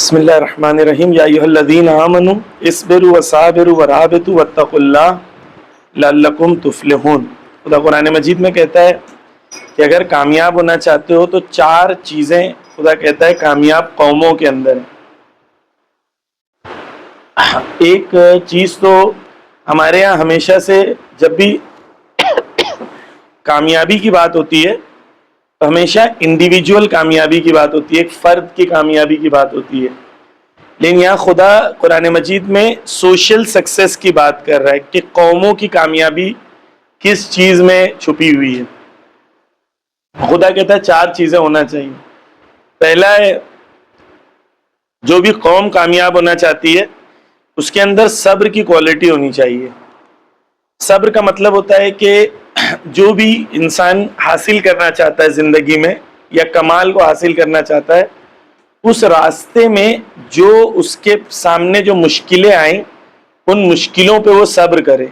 بسم اللہ الرحمن الرحیم یا ایھا الذین آمنوا اصبروا وصابروا ورابطوا واتقوا اللہ لعلکم تفلحون۔ خدا قرآن مجید میں کہتا ہے کہ اگر کامیاب ہونا چاہتے ہو تو چار چیزیں خدا کہتا ہے کامیاب قوموں کے اندر ہیں۔ ایک چیز تو ہمارے یہاں ہمیشہ سے جب بھی کامیابی کی بات ہوتی ہے تو ہمیشہ انڈیویجول کامیابی کی بات ہوتی ہے، ایک فرد کی کامیابی کی بات ہوتی ہے، لیکن یہاں خدا قرآن مجید میں سوشل سکسیس کی بات کر رہا ہے کہ قوموں کی کامیابی کس چیز میں چھپی ہوئی ہے۔ خدا کہتا ہے چار چیزیں ہونا چاہیے۔ پہلا ہے جو بھی قوم کامیاب ہونا چاہتی ہے اس کے اندر صبر کی کوالٹی ہونی چاہیے۔ صبر کا مطلب ہوتا ہے کہ جو بھی انسان حاصل کرنا چاہتا ہے زندگی میں یا کمال کو حاصل کرنا چاہتا ہے، اس راستے میں جو اس کے سامنے جو مشکلیں آئیں ان مشکلوں پہ وہ صبر کرے۔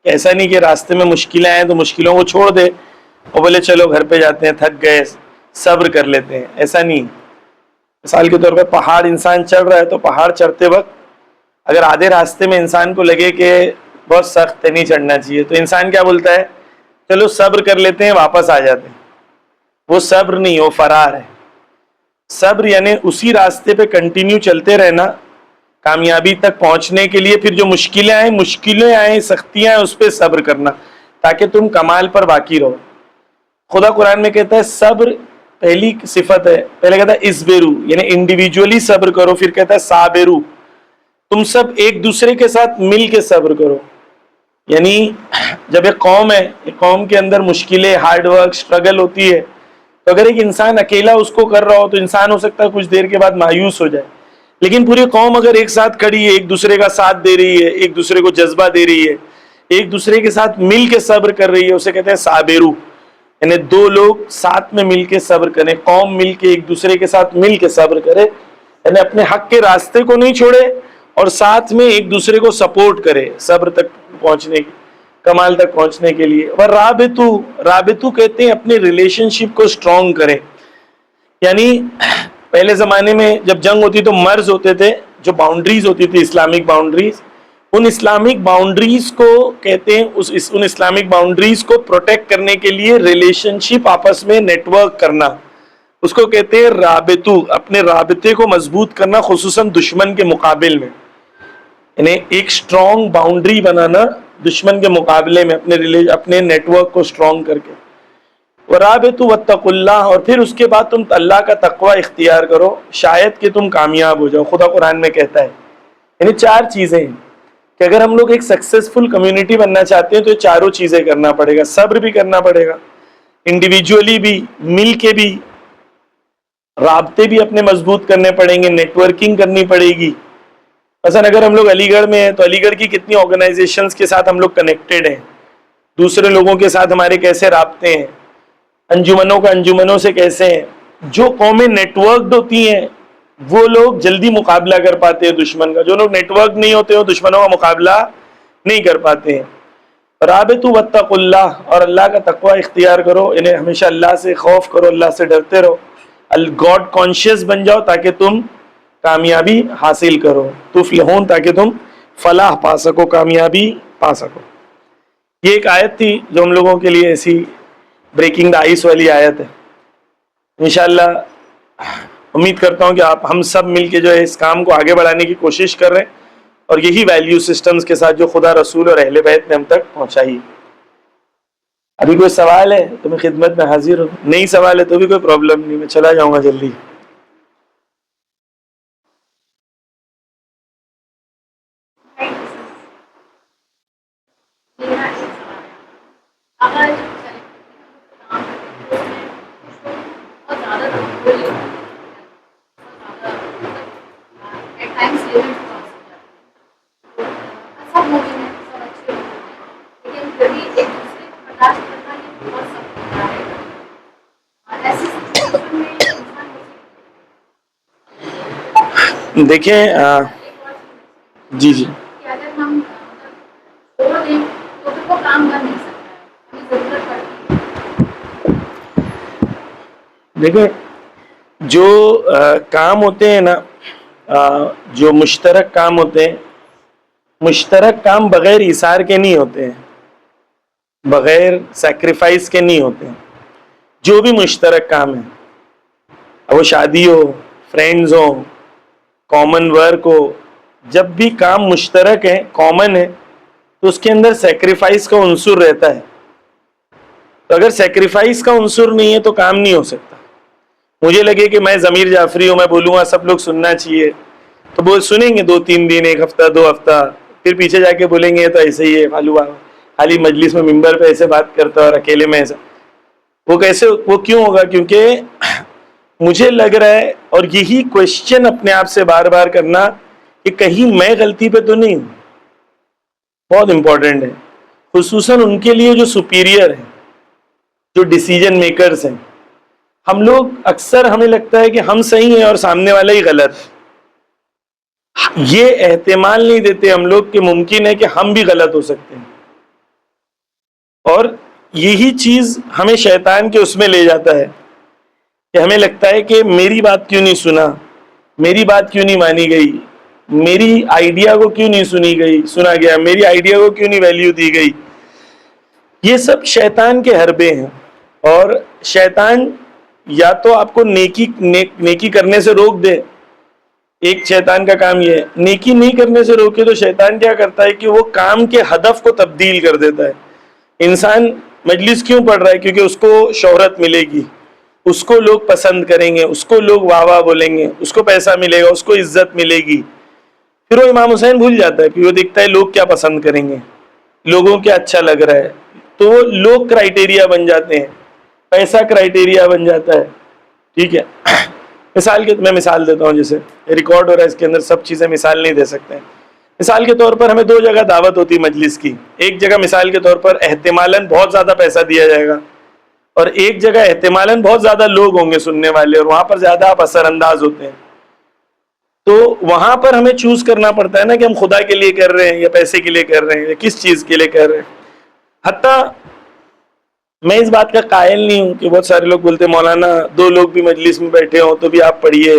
ایسا نہیں کہ راستے میں مشکلیں آئیں تو مشکلوں کو چھوڑ دے اور بولے چلو گھر پہ جاتے ہیں، تھک گئے، صبر کر لیتے ہیں، ایسا نہیں۔ مثال کے طور پہ پہاڑ انسان چڑھ رہا ہے تو پہاڑ چڑھتے وقت اگر آدھے راستے میں انسان کو لگے کہ بہت سخت ہے، نہیں چڑھنا چاہیے، تو انسان کیا بولتا ہے؟ چلو صبر کر لیتے ہیں، واپس آ جاتے ہیں۔ وہ صبر نہیں، وہ فرار ہے۔ صبر یعنی اسی راستے پہ کنٹینیو چلتے رہنا کامیابی تک پہنچنے کے لیے، پھر جو مشکلیں آئیں، سختیاں آئیں، اس پہ صبر کرنا تاکہ تم کمال پر باقی رہو۔ خدا قرآن میں کہتا ہے صبر پہلی صفت ہے، پہلے کہتا ہے اسبرو یعنی انڈیویجولی صبر کرو، پھر کہتا ہے صابرو تم سب ایک دوسرے کے ساتھ مل کے صبر کرو۔ یعنی جب ایک قوم ہے، ایک قوم کے اندر مشکلیں، ہارڈ ورک، سٹرگل ہوتی ہے، تو اگر ایک انسان اکیلا اس کو کر رہا ہو تو انسان ہو سکتا ہے کچھ دیر کے بعد مایوس ہو جائے، لیکن پوری قوم اگر ایک ساتھ کھڑی ہے، ایک دوسرے کا ساتھ دے رہی ہے، ایک دوسرے کو جذبہ دے رہی ہے، ایک دوسرے کے ساتھ مل کے صبر کر رہی ہے، اسے کہتے ہیں صابرو، یعنی دو لوگ ساتھ میں مل کے صبر کریں، قوم مل کے ایک دوسرے کے ساتھ مل کے صبر کرے، یعنی اپنے حق کے راستے کو نہیں چھوڑے اور ساتھ میں ایک دوسرے کو سپورٹ کرے صبر تک پہنچنے کی، کمال تک پہنچنے کے لیے۔ اور رابطو کہتے ہیں اپنے ریلیشن شپ کو سٹرونگ کریں۔ یعنی پہلے زمانے میں جب جنگ ہوتی تو مرز ہوتے تھے، جو باؤنڈریز ہوتی تھی Islamic boundaries, in Islamic boundaries کو کہتے ہیں ان اسلامک باؤنڈریز کو پروٹیکٹ کرنے کے لیے ریلیشن شپ آپس میں نیٹ ورک کرنا، اس کو کہتے ہیں رابطو، اپنے رابطے کو مضبوط کرنا، خصوصاً دشمن کے مقابل میں، یعنی ایک سٹرونگ باؤنڈری بنانا دشمن کے مقابلے میں اپنے نیٹ ورک کو سٹرونگ کر کے۔ وَرَابِطُوا وَاتَّقُوا اللَّهَ، اور پھر اس کے بعد تم اللہ کا تقوی اختیار کرو شاید کہ تم کامیاب ہو جاؤ۔ خدا قرآن میں کہتا ہے یعنی چار چیزیں ہیں کہ اگر ہم لوگ ایک سکسیسفل کمیونٹی بننا چاہتے ہیں تو یہ چاروں چیزیں کرنا پڑے گا۔ صبر بھی کرنا پڑے گا، انڈیویجولی بھی، مل کے بھی، رابطے بھی اپنے مضبوط کرنے پڑیں گے، نیٹ ورکنگ کرنی پڑے گی۔ مثلا اگر ہم لوگ علی گڑھ میں ہیں تو علی گڑھ کی کتنی آرگنائزیشنز کے ساتھ ہم لوگ کنیکٹڈ ہیں، دوسرے لوگوں کے ساتھ ہمارے کیسے رابطے ہیں، انجمنوں کا انجمنوں سے کیسے ہیں۔ جو قومیں نیٹ ورکڈ ہوتی ہیں وہ لوگ جلدی مقابلہ کر پاتے ہیں دشمن کا، جو لوگ نیٹ ورک نہیں ہوتے ہیں دشمنوں کا مقابلہ نہیں کر پاتے ہیں۔ رابطوا واتقوا اللہ، اور اللہ کا تقوی اختیار کرو، یعنی ہمیشہ اللہ سے خوف کرو، اللہ سے ڈرتے رہو، گاڈ کانشیس بن جاؤ تاکہ تم کامیابی حاصل کرو، تفلحون تاکہ تم فلاح پا سکو، کامیابی پا سکو۔ یہ ایک آیت تھی جو ہم لوگوں کے لیے ایسی بریکنگ دا آئس والی آیت ہے۔ انشاءاللہ امید کرتا ہوں کہ ہم سب مل کے جو ہے اس کام کو آگے بڑھانے کی کوشش کر رہے ہیں اور یہی ویلیو سسٹمز کے ساتھ جو خدا رسول اور اہل بیت نے ہم تک پہنچائی۔ ابھی کوئی سوال ہے تو میں خدمت میں حاضر ہوں، نہیں سوال ہے تو بھی کوئی پرابلم نہیں، میں چلا جاؤں گا جلدی۔ دیکھیں جی دیکھیں جو کام ہوتے ہیں نا جو مشترک کام ہوتے ہیں، مشترک کام بغیر ایثار کے نہیں ہوتے ہیں، بغیر سیکریفائس کے نہیں ہوتے ہیں. جو بھی مشترک کام ہے، وہ شادی ہو، فرینڈز ہو، کامن ورک ہو، جب بھی کام مشترک ہے، کامن ہے، تو اس کے اندر سیکریفائس کا عنصر رہتا ہے. تو اگر سیکریفائس کا عنصر نہیں ہے تو کام نہیں ہو سکتا. مجھے لگے کہ میں ضمیر جعفری ہوں، میں بولوں گا سب لوگ سننا چاہیے، تو وہ سنیں گے 2-3 دن، 1 ہفتہ، 2 ہفتہ، پھر پیچھے جا کے بولیں گے تو ایسے ہی ہے، خالی مجلس میں ممبر پہ ایسے بات کرتا اور اکیلے میں ایسا. وہ کیوں ہوگا؟ کیونکہ مجھے لگ رہا ہے، اور یہی کوشچن اپنے آپ سے بار بار کرنا کہ کہیں میں غلطی پہ تو نہیں ہوں، بہت امپورٹنٹ ہے، خصوصاً ان کے لیے جو سپیریئر ہیں، جو ڈیسیجن میکرز ہیں. ہم لوگ اکثر ہمیں لگتا ہے کہ ہم صحیح ہیں اور سامنے والا ہی غلط ہے. یہ احتمال نہیں دیتے ہم لوگ کہ ممکن ہے کہ ہم بھی غلط ہو سکتے ہیں. اور یہی چیز ہمیں شیطان کے اس میں لے جاتا ہے کہ ہمیں لگتا ہے کہ میری بات کیوں نہیں سنا، میری بات کیوں نہیں مانی گئی، میری آئیڈیا کو کیوں نہیں سنا گیا، میری آئیڈیا کو کیوں نہیں ویلیو دی گئی. یہ سب شیطان کے حربے ہیں. اور شیطان یا تو آپ کو نیکی کرنے سے روک دے، ایک شیطان کا کام یہ ہے. نیکی نہیں کرنے سے روکے تو شیطان کیا کرتا ہے کہ وہ کام کے ہدف کو تبدیل کر دیتا ہے. انسان مجلس کیوں پڑھ رہا ہے؟ کیونکہ اس کو شہرت ملے گی، اس کو لوگ پسند کریں گے، اس کو لوگ واہ واہ بولیں گے، اس کو پیسہ ملے گا، اس کو عزت ملے گی. پھر وہ امام حسین بھول جاتا ہے، پھر وہ دیکھتا ہے لوگ کیا پسند کریں گے، لوگوں کیا اچھا لگ رہا ہے، تو وہ لوگ کرائٹیریا بن جاتے ہیں، پیسہ کرائٹیریا بن جاتا ہے. ٹھیک ہے، میں مثال دیتا ہوں، جیسے ریکارڈ ہو رہا ہے، اس کے اندر سب چیزیں مثال نہیں دے سکتے ہیں. مثال کے طور پر ہمیں 2 جگہ دعوت ہوتی مجلس کی. ایک جگہ مثال کے طور پر احتمالاً بہت زیادہ پیسہ دیا جائے گا، اور ایک جگہ احتمالاً بہت زیادہ لوگ ہوں گے سننے والے، اور وہاں پر زیادہ آپ اثر انداز ہوتے ہیں. تو وہاں پر ہمیں چوز کرنا پڑتا ہے نا کہ ہم خدا کے لیے کر رہے ہیں یا پیسے کے لیے کر رہے ہیں یا کس چیز کے لیے کر رہے ہیں. حتیٰ میں اس بات کا قائل نہیں ہوں کہ بہت سارے لوگ بولتے مولانا 2 لوگ بھی مجلس میں بیٹھے ہوں تو بھی آپ پڑھیے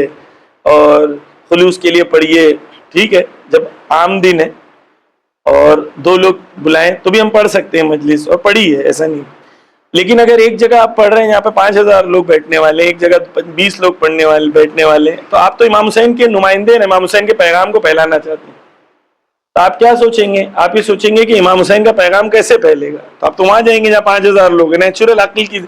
اور خلوص کے لیے پڑھیے. ٹھیک ہے، جب عام دن ہے اور 2 لوگ بلائیں تو بھی ہم پڑھ سکتے ہیں مجلس، اور پڑھیے، ایسا نہیں. لیکن اگر ایک جگہ آپ پڑھ رہے ہیں، یہاں پہ 5000 لوگ بیٹھنے والے، ایک جگہ 20 لوگ بیٹھنے والے، تو آپ تو امام حسین کے نمائندے ہیں، امام حسین کے پیغام کو پھیلانا چاہتے ہیں. تو آپ کیا سوچیں گے؟ آپ یہ سوچیں گے کہ امام حسین کا پیغام کیسے پھیلے گا. تو آپ تو وہاں جائیں گے جہاں 5000 لوگ ہیں. نیچرل عقل کی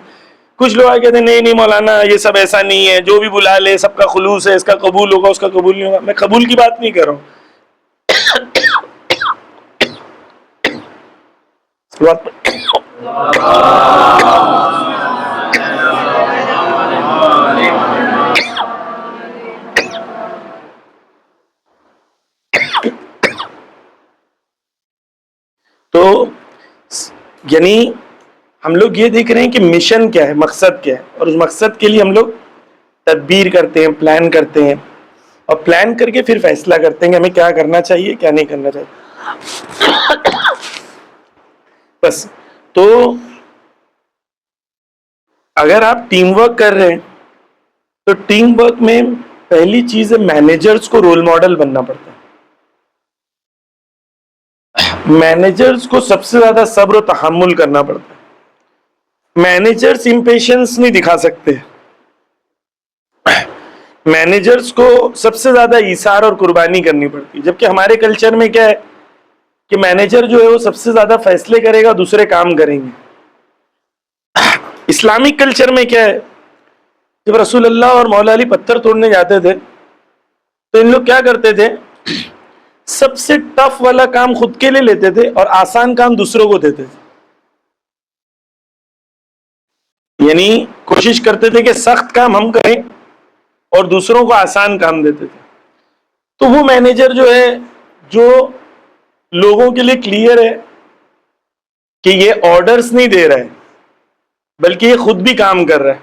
کچھ لوگ کہتے ہیں نہیں مولانا یہ سب ایسا نہیں ہے، جو بھی بلا لے سب کا خلوص ہے، اس کا قبول ہوگا، اس کا قبول نہیں ہوگا. میں قبول کی بات نہیں کر رہا ہوں. تو یعنی ہم لوگ یہ دیکھ رہے ہیں کہ مشن کیا ہے، مقصد کیا ہے، اور اس مقصد کے لیے ہم لوگ تدبیر کرتے ہیں، پلان کرتے ہیں، اور پلان کر کے پھر فیصلہ کرتے ہیں کہ ہمیں کیا کرنا چاہیے، کیا نہیں کرنا چاہیے. بس تو اگر آپ ٹیم ورک کر رہے ہیں تو ٹیم ورک میں پہلی چیز ہے مینیجرز کو رول ماڈل بننا پڑتا ہے. مینیجرز کو سب سے زیادہ صبر و تحمل کرنا پڑتا ہے. مینیجرز امپیشنس نہیں دکھا سکتے. مینیجرز کو سب سے زیادہ ایثار اور قربانی کرنی پڑتی ہے. جبکہ ہمارے کلچر میں کیا ہے کہ مینیجر جو ہے وہ سب سے زیادہ فیصلے کرے گا، دوسرے کام کریں گے. اسلامک کلچر میں کیا ہے، جب رسول اللہ اور مولا علی پتھر توڑنے جاتے تھے تو ان لوگ کیا کرتے تھے، سب سے ٹف والا کام خود کے لیے لیتے تھے اور آسان کام دوسروں کو دیتے تھے. یعنی کوشش کرتے تھے کہ سخت کام ہم کریں اور دوسروں کو آسان کام دیتے تھے. تو وہ مینیجر جو ہے جو لوگوں کے لیے کلیئر ہے کہ یہ آرڈرز نہیں دے رہا ہے بلکہ یہ خود بھی کام کر رہا ہے،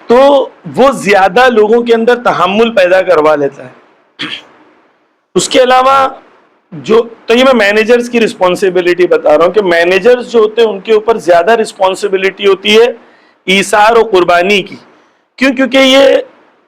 تو وہ زیادہ لوگوں کے اندر تحمل پیدا کروا لیتا ہے. اس کے علاوہ تو یہ میں مینیجرز کی رسپانسبلٹی بتا رہا ہوں کہ مینیجرز جو ہوتے ہیں ان کے اوپر زیادہ رسپانسبلٹی ہوتی ہے ایثار و قربانی کی. کیوں؟ کیونکہ یہ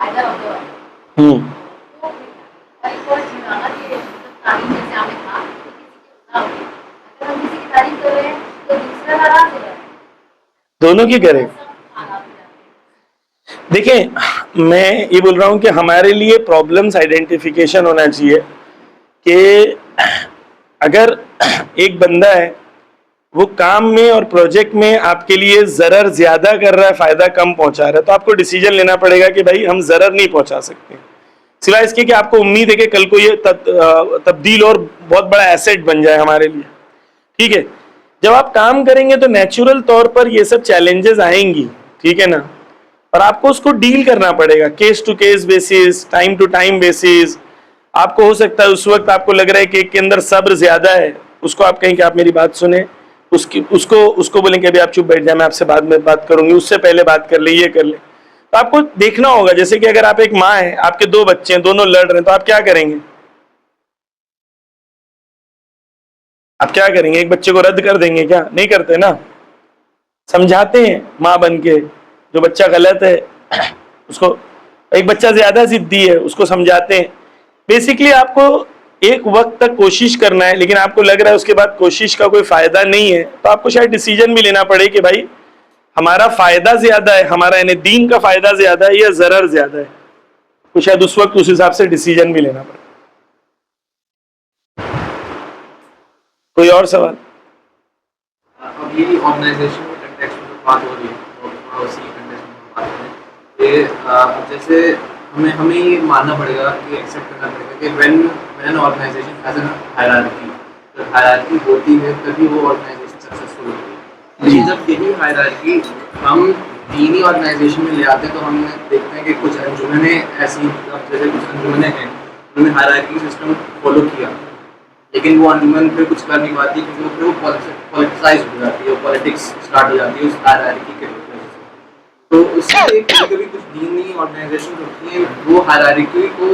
ہوں دونوں کی کرے. دیکھیں میں یہ بول رہا ہوں کہ ہمارے لیے پرابلمس آئیڈینٹیفیکیشن ہونا چاہیے کہ اگر ایک بندہ ہے وہ کام میں اور پروجیکٹ میں آپ کے لیے ضرر زیادہ کر رہا ہے فائدہ کم پہنچا رہا ہے تو آپ کو ڈیسیجن لینا پڑے گا کہ بھائی ہم ضرر نہیں پہنچا سکتے سوائے اس کے کہ آپ کو امید ہے کہ کل کو یہ تبدیل اور بہت بڑا ایسیٹ بن جائے ہمارے لیے. ٹھیک ہے, جب آپ کام کریں گے تو نیچرل طور پر یہ سب چیلنجز آئیں گی, ٹھیک ہے نا, اور آپ کو اس کو ڈیل کرنا پڑے گا case to case basis, time to time basis. آپ کو ہو سکتا ہے اس وقت آپ کو لگ رہا ہے کہ ایک کے اندر صبر زیادہ ہے, اس کو آپ کہیں کہ آپ میری بات سنیں, اس کو بولیں کہ ابھی آپ چپ بیٹھ جائیں, میں آپ سے بعد میں بات کروں گی, اس سے پہلے بات کر لیں, یہ کر لیں. تو آپ کو دیکھنا ہوگا جیسے کہ اگر آپ ایک ماں ہیں, آپ کے 2 بچے ہیں, دونوں لڑ رہے ہیں, تو آپ کیا کریں گے؟ آپ کیا کریں گے؟ ایک بچے کو رد کر دیں گے کیا؟ نہیں کرتے نا, سمجھاتے ہیں ماں بن کے, جو بچہ غلط ہے اس کو, ایک بچہ زیادہ ضدی ہے اس کو سمجھاتے ہیں. بیسیکلی آپ کو ایک وقت تک کوشش کرنا ہے, لیکن آپ کو لگ رہا ہے اس کے بعد کوشش کا کوئی فائدہ نہیں ہے, تو آپ کو شاید ڈیسیجن بھی لینا پڑے کہ بھائی ہمارا فائدہ زیادہ ہے, ہمارا یعنی دین کا فائدہ زیادہ ہے یا ضرر زیادہ ہے, تو شاید اس وقت اس حساب سے ڈیسیجن بھی لینا پڑے. کوئی اور سوال؟ اب یہ آرگنائزیشن کے کنٹیکسٹ میں بات ہو رہی ہے, تو اسی کنٹیکسٹ میں بات کریں کہ جیسے ہمیں یہ ماننا پڑے گا کہ ایکسیپٹ کرنا پڑے گا کہ when an organisation has an hierarchy, جب ہائرارکی ہوتی ہے تبھی وہ آرگنائزیشن سکسیزفل ہوتی ہے. لیکن جب یہی ہائرارکی ہم دینی آرگنائزیشن میں لے آتے ہیں تو ہم دیکھتے ہیں کہ کچھ انجمنیں ایسی, جیسے کچھ انجمنیں ہیں انہوں نے ہائرارکی سسٹم فالو کیا, لیکن وہ انجمن پھر کچھ کر نہیں پاتی کیونکہ وہ پولیٹیسائز ہو جاتی ہے, پالیٹکس اسٹارٹ ہو جاتی ہے اس ہائرارکی کے وجہ سے. تو اس سے کبھی کبھی کچھ دینی آرگنائزیشن ہوتی ہیں وہ ہائرارکی کو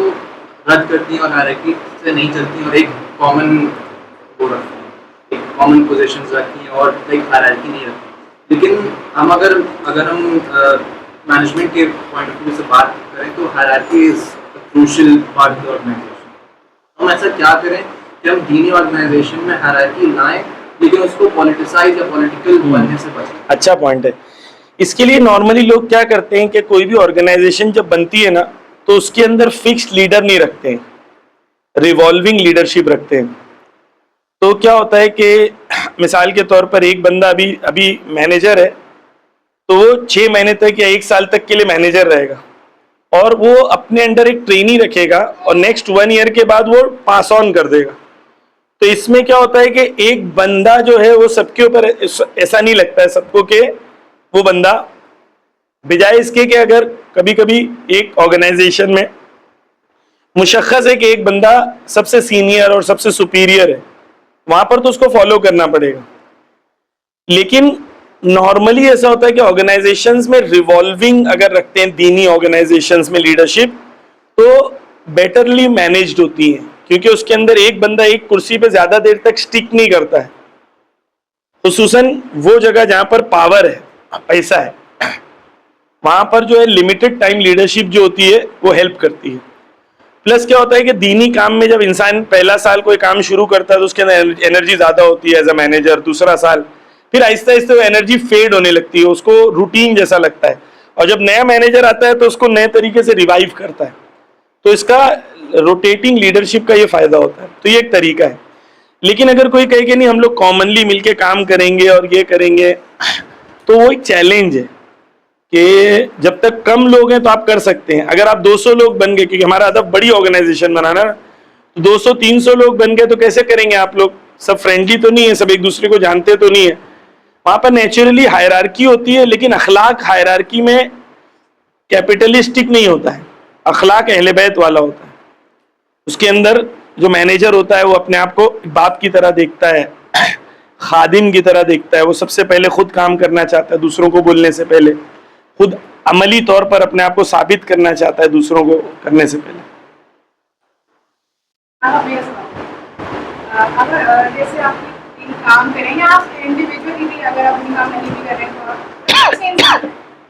رد کرتی ہیں اور ہائرارکی سے نہیں چلتی اور ایک کامن وہ رکھتی ہیں, ایک کامن پوزیشنز رکھتی ہیں اور ایک ہائرارکی نہیں رکھتی. لیکن ہم اگر ہم مینجمنٹ کے پوائنٹ آف ویو سے بات کریں تو hierarchy is crucial part of the organisation. ہم ایسا کیا کریں کہ ہم دینی آرگنائزیشن میں ہائرارکی لائیں لیکن اس کو پولیٹیسائز یا پولیٹیکل بننے سے بچیں. اچھا پوائنٹ ہے. اس کے لیے نارملی لوگ کیا کرتے ہیں کہ کوئی بھی آرگنائزیشن جب بنتی ہے نا تو اس کے اندر فکسڈ لیڈر نہیں رکھتے ہیں, ریوالونگ لیڈرشپ رکھتے ہیں. تو کیا ہوتا ہے کہ مثال کے طور پر ایک بندہ ابھی مینیجر ہے تو وہ 6 مہینے تک یا 1 سال تک کے لیے مینیجر رہے گا, اور وہ اپنے انڈر ایک ٹرینی رکھے گا اور نیکسٹ 1 ایئر کے بعد وہ پاس آن کر دے گا. تو اس میں کیا ہوتا ہے کہ ایک بندہ جو ہے وہ سب کے اوپر ایسا نہیں لگتا ہے سب کو کہ وہ بندہ, بجائے اس کے کہ اگر کبھی کبھی ایک آرگنائزیشن میں مشخص ہے کہ ایک بندہ سب سے سینئر اور سب سے سپیریئر ہے, وہاں پر تو اس کو فالو کرنا پڑے گا. لیکن نارملی ایسا ہوتا ہے کہ آرگنائزیشنز میں ریوالونگ اگر رکھتے ہیں دینی آرگنائزیشنز میں لیڈرشپ تو بیٹرلی مینیجڈ ہوتی ہیں, کیونکہ اس کے اندر ایک بندہ ایک کرسی پہ زیادہ دیر تک سٹک نہیں کرتا ہے, خصوصاً وہ جگہ جہاں پر پاور ہے, پیسہ ہے, وہاں پر جو ہے لمیٹڈ ٹائم لیڈرشپ جو ہوتی ہے وہ ہیلپ کرتی ہے. پلس کیا ہوتا ہے کہ دینی کام میں جب انسان پہلا سال کوئی کام شروع کرتا ہے تو اس کے اندر انرجی زیادہ ہوتی ہے ایز اے مینیجر, دوسرا سال پھر آہستہ آہستہ وہ انرجی فیڈ ہونے لگتی ہے, اس کو روٹین جیسا لگتا ہے, اور جب نیا مینیجر آتا ہے تو اس کو نئے طریقے سے ریوائیو کرتا ہے. تو اس کا روٹیٹنگ لیڈرشپ کا یہ فائدہ ہوتا ہے. تو یہ ایک طریقہ ہے. لیکن اگر کوئی کہے کہ نہیں ہم لوگ کامنلی مل کے کام کریں گے اور یہ کریں گے, تو وہ ایک چیلنج ہے کہ جب تک کم لوگ ہیں تو آپ کر سکتے ہیں. اگر آپ 200 لوگ بن گئے, کیونکہ ہمارا ہدف بڑی آرگنائزیشن بنانا, 200-300 لوگ بن گئے تو کیسے کریں گے آپ لوگ؟ سب فرینڈلی تو نہیں ہے, سب ایک دوسرے کو جانتے تو نہیں ہے. وہاں پر نیچرلی ہائرارکی ہوتی ہے, لیکن اخلاق ہائرارکی میں کیپٹلسٹک نہیں ہوتا ہے, اخلاق اہل بیت والا ہوتا ہے. اس کے اندر جو مینیجر ہوتا ہے وہ اپنے آپ کو باپ کی طرح دیکھتا ہے, خادم کی طرح دیکھتا ہے. وہ سب سے پہلے خود کام کرنا چاہتا ہے دوسروں کو بولنے سے پہلے, خود عملی طور پر اپنے آپ کو ثابت کرنا چاہتا ہے دوسروں کو کرنے سے پہلے. اگر جیسے آپ کام کریں یا آپ انڈیویجولی بھی اگر اپنی کام نہیں بھی کر رہے ہیں تو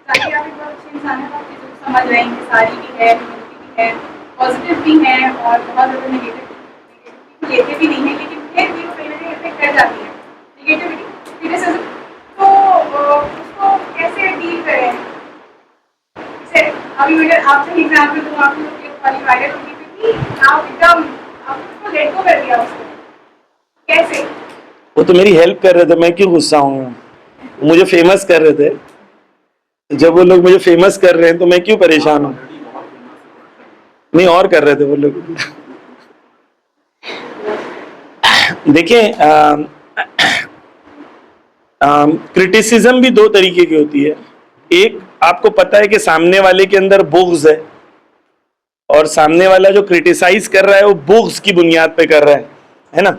ظاہر آپ ایک بہت اچھے انسان ہیں، آپ چیزوں کو سمجھ رہے ہیں کہ ساری بھی ہے، ہیومینٹی بھی ہے، پازیٹیو بھی ہیں اور بہت زیادہ نگیٹیو لیتے بھی نہیں ہیں، لیکن پھر بھی وہ کہیں نہ کہیں افیکٹ کر جاتی ہے نگیٹیوٹی کریٹیسزم. تو اس کو کیسے ڈیل کریں؟ جیسے ابھی اگر آپ سے ایگزامپل دوں، آپ کی والی وائرل ہوگی کیونکہ آپ ایک دم آپ اس کو لیٹ گو کر دیا اس کو، کیسے؟ وہ تو میری ہیلپ کر رہے تھے، میں کیوں غصہ ہوں؟ مجھے فیمس کر رہے تھے. جب وہ لوگ مجھے فیمس کر رہے ہیں تو میں کیوں پریشان ہوں؟ نہیں، اور کر رہے تھے وہ لوگ. دیکھیں، کرٹیسزم بھی دو طریقے کی ہوتی ہے. ایک، آپ کو پتا ہے کہ سامنے والے کے اندر بغض ہے اور سامنے والا جو کرٹیسائز کر رہا ہے وہ بغض کی بنیاد پہ کر رہا ہے نا.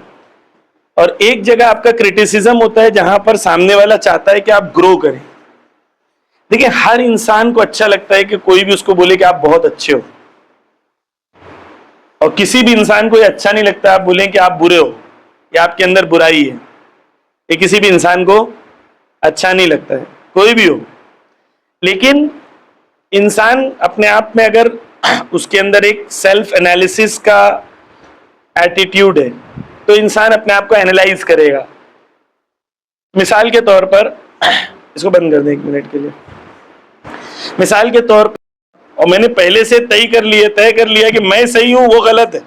اور ایک جگہ آپ کا کرٹیسزم ہوتا ہے جہاں پر سامنے والا چاہتا ہے کہ آپ گرو کریں. دیکھیں، ہر انسان کو اچھا لگتا ہے کہ کوئی بھی اس کو بولے کہ آپ بہت اچھے ہو، اور کسی بھی انسان کو یہ اچھا نہیں لگتا آپ بولیں کہ آپ برے ہو یا آپ کے اندر برائی ہے. یہ کسی بھی انسان کو اچھا نہیں لگتا ہے، کوئی بھی ہو. لیکن انسان اپنے آپ میں اگر اس کے اندر ایک سیلف انالیسس کا ایٹیٹیوڈ ہے تو انسان اپنے آپ کو اینالائز کرے گا. مثال کے طور پر، اس کو بند کر دیں 1 منٹ کے لیے. مثال کے طور پر، اور میں نے پہلے سے طے کر لیا کہ میں صحیح ہوں، وہ غلط ہے.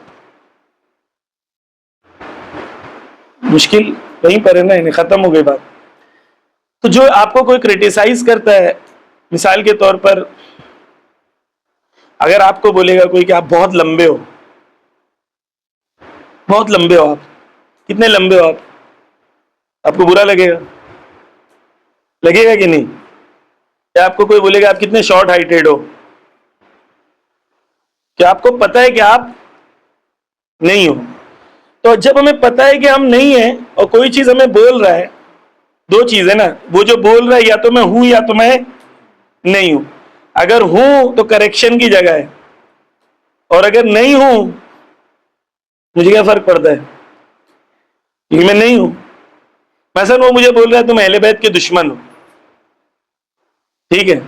مشکل وہیں پر ہے نا، انہیں ختم ہو گئی بات. تو جو آپ کو کوئی کرٹیسائز کرتا ہے، مثال کے طور پر اگر آپ کو بولے گا کوئی کہ آپ بہت لمبے ہو، بہت لمبے ہو، آپ کتنے لمبے ہو، آپ کو برا لگے گا کہ نہیں؟ یا آپ کو کوئی بولے گا آپ کتنے شارٹ ہائٹیڈ ہو، کیا آپ کو پتا ہے کہ آپ نہیں ہو؟ تو جب ہمیں پتا ہے کہ ہم نہیں ہیں اور کوئی چیز ہمیں بول رہا ہے، دو چیز ہے نا، وہ جو بول رہا ہے یا تو میں ہوں یا تو میں نہیں ہوں. اگر ہوں تو کریکشن کی جگہ ہے، اور اگر نہیں ہوں مجھے کیا فرق پڑتا ہے کیونکہ میں نہیں ہوں. مثلا وہ مجھے بول رہا ہے تم اہل بیت کے دشمن ہو، ٹھیک ہے،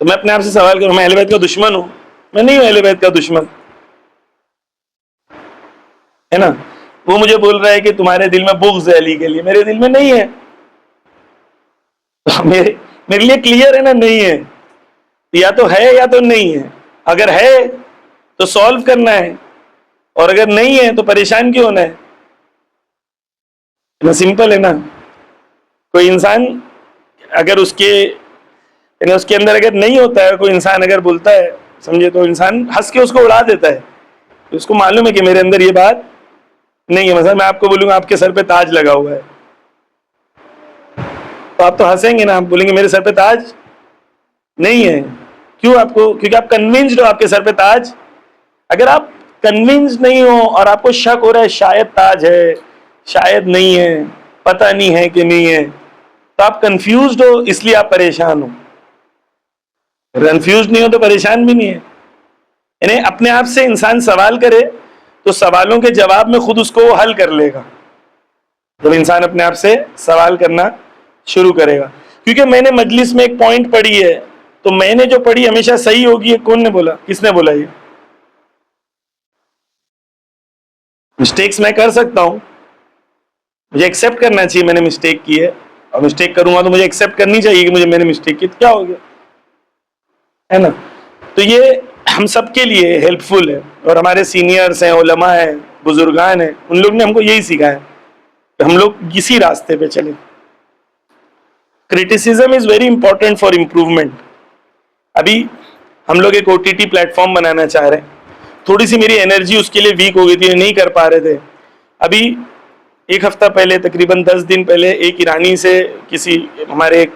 تو میں اپنے آپ سے سوال کروں میں اہل بیت کا دشمن ہوں؟ میں نہیں ہوں اہل بیت کا دشمن، ہے نا. وہ مجھے بول رہا ہے کہ تمہارے دل میں بغض ہے علی کے لیے، میرے دل میں نہیں ہے. میرے لیے کلیئر ہے نا، نہیں ہے. یا تو ہے یا تو نہیں ہے. اگر ہے تو سولو کرنا ہے، اور اگر نہیں ہے تو پریشان کیوں ہونا ہے؟ سمپل ہے نا. کوئی انسان اگر اس کے اندر اگر نہیں ہوتا ہے، کوئی انسان اگر بولتا ہے سمجھے، تو انسان ہنس کے اس کو اڑا دیتا ہے. اس کو معلوم ہے کہ میرے اندر یہ بات نہیں ہے. مثلا میں آپ کو بولوں گا آپ کے سر پہ تاج لگا ہوا ہے، تو آپ تو ہنسیں گے نا، آپ بولیں گے میرے سر پہ تاج نہیں ہے. کیوں؟ آپ کو کیونکہ آپ کنونسڈ ہو آپ کے سر پہ تاج. اگر آپ کنونسڈ نہیں ہو اور آپ کو شک ہو رہا ہے شاید تاج ہے شاید نہیں ہے، پتہ نہیں ہے کہ نہیں ہے، تو آپ کنفیوزڈ ہو، اس لیے آپ پریشان ہو. کنفیوزڈ نہیں ہو تو پریشان بھی نہیں ہے. یعنی اپنے آپ سے انسان سوال کرے تو سوالوں کے جواب میں خود اس کو وہ حل کر لے گا جب انسان اپنے آپ سے سوال کرنا شروع کرے گا. کیونکہ میں نے مجلس میں ایک پوائنٹ پڑھی ہے، تو میں نے جو پڑھی ہمیشہ صحیح ہوگی. یہ کون نے بولا؟ کس نے بولا؟ یہ مسٹیکس میں کر سکتا ہوں، مجھے ایکسیپٹ کرنا چاہیے میں نے مسٹیک کی ہے، اور مسٹیک کروں گا تو مجھے ایکسیپٹ کرنی چاہیے کہ میں نے مسٹیک کی. کیا ہو گیا، ہے نا. تو یہ ہم سب کے لیے ہیلپ فل ہے، اور ہمارے سینئرز ہیں، علماء ہیں، بزرگان ہیں، ان لوگ نے ہم کو یہی سکھایا کہ ہم لوگ اسی راستے پہ چلیں. Criticism is very important for improvement. ابھی ہم لوگ ایک OTT پلیٹ فارم بنانا چاہ رہے ہیں. تھوڑی سی میری انرجی اس کے لیے ویک ہو گئی تھی، نہیں کر پا رہے تھے. ابھی 1 ہفتہ پہلے، تقریباً 10 دن پہلے، ایک ایرانی سے کسی ہمارے ایک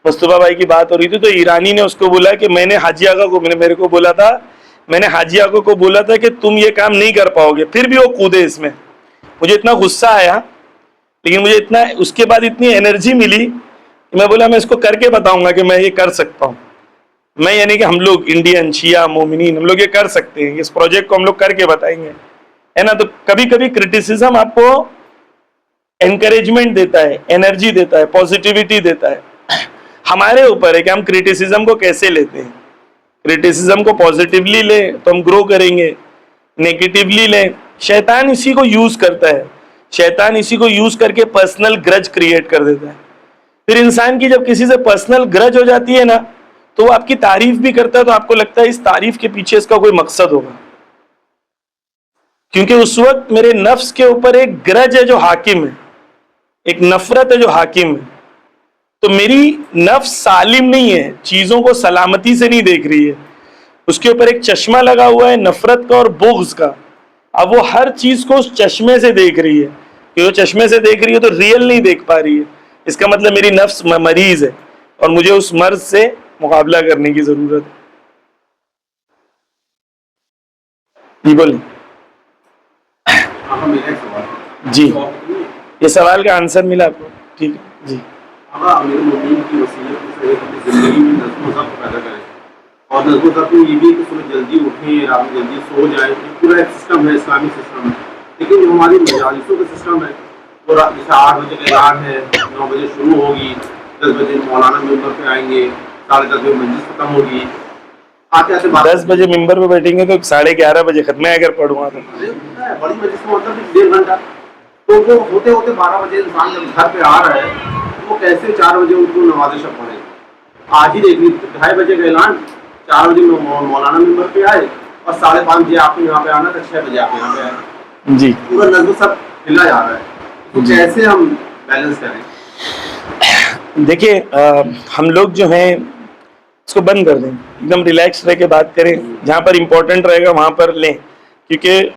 مصطفیٰ بھائی کی بات ہو رہی تھی، تو ایرانی نے اس کو بولا کہ میں نے حاجی آقا کو میرے کو بولا تھا، میں نے حاجی آقا کو بولا تھا کہ تم یہ کام نہیں کر پاؤ گے، پھر بھی وہ کودے اس میں. مجھے اتنا غصہ آیا، لیکن مجھے اس کے بعد اتنی انرجی ملی کہ میں بولا میں اس کو کر کے بتاؤں گا کہ میں یہ کر سکتا ہوں. میں یعنی کہ ہم لوگ انڈین شیعہ مومنین ہم لوگ یہ کر سکتے ہیں، اس پروجیکٹ کو ہم لوگ کر کے بتائیں گے، ہے نا. تو کبھی کبھی کرٹیسزم آپ کو انکریجمنٹ دیتا ہے، انرجی دیتا ہے، پازیٹیوٹی دیتا ہے. ہمارے اوپر ہے کہ ہم کرٹیسزم کو کیسے لیتے ہیں. کرٹیسزم کو پازیٹیولی لیں تو ہم گرو کریں گے, نیگیٹیولی لیں. شیطان اسی کو یوز کرتا ہے, شیطان اسی کو یوز کر کے پرسنل گرج کریٹ کر دیتا ہے. پھر انسان کی جب کسی سے پرسنل گرج ہو جاتی ہے نا, تو وہ آپ کی تعریف بھی کرتا ہے تو آپ کو لگتا ہے اس تعریف کے پیچھے اس کا کوئی مقصد ہوگا, کیونکہ اس وقت میرے نفس کے اوپر ایک گرج ہے جو حاکم ہے, ایک نفرت ہے جو حاکم ہے. تو میری نفس سالم نہیں ہے, چیزوں کو سلامتی سے نہیں دیکھ رہی ہے, اس کے اوپر ایک چشمہ لگا ہوا ہے نفرت کا اور بغض کا. اب وہ ہر چیز کو اس چشمے سے دیکھ رہی ہے, کہ وہ چشمے سے دیکھ رہی ہے تو ریئل نہیں دیکھ پا رہی ہے. اس کا مطلب میری نفس مریض ہے اور مجھے اس مرض سے مقابلہ کرنے کی ضرورت ہے. جی بولیں. جی یہ سوال کا آنسر ملا آپ کو؟ ٹھیک ہے جی. اور نظم و ضبط یہ بھی کہ صبح جلدی اٹھیں, رات میں جلدی سو جائیں, پورا ایک سسٹم ہے, اسلامی سسٹم ہے. لیکن جو ہماری مجالسوں کا سسٹم ہے وہ رات جیسے 8 بجے کا اعلان ہے, 9 بجے شروع ہوگی, 10 بجے مولانا ممبر پہ آئیں گے, 10:30 بجے مجلس ختم ہوگی, آتے آتے 10 بجے ممبر پہ بیٹھیں گے تو 11:30 بجے ختم ہے اگر پڑھوں گا تو. بڑی مجلس میں ہوتا ہے 1.5 گھنٹہ, تو وہ ہوتے ہوتے 12 بجے انسان جب گھر پہ آ رہا ہے وہ کیسے 4 بجے ان کو نماز شب پڑھے. آج ہی دیکھ لی 2:30 بجے کا اعلان, 4 بجے مولانا ممبر پہ آئے اور 5:30 بجے آپ کو یہاں پہ آنا تھا, 6 بجے آپ یہاں پہ آئے. جی پورا نظم سب ہلا جا رہا ہے, تو کیسے ہم بیلنس کریں؟ دیکھیے ہم لوگ جو ہیں اس کو بند کر دیں, ایک دم ریلیکس رہ کے بات کریں, جہاں پر امپورٹنٹ رہے گا وہاں پر لیں, کیونکہ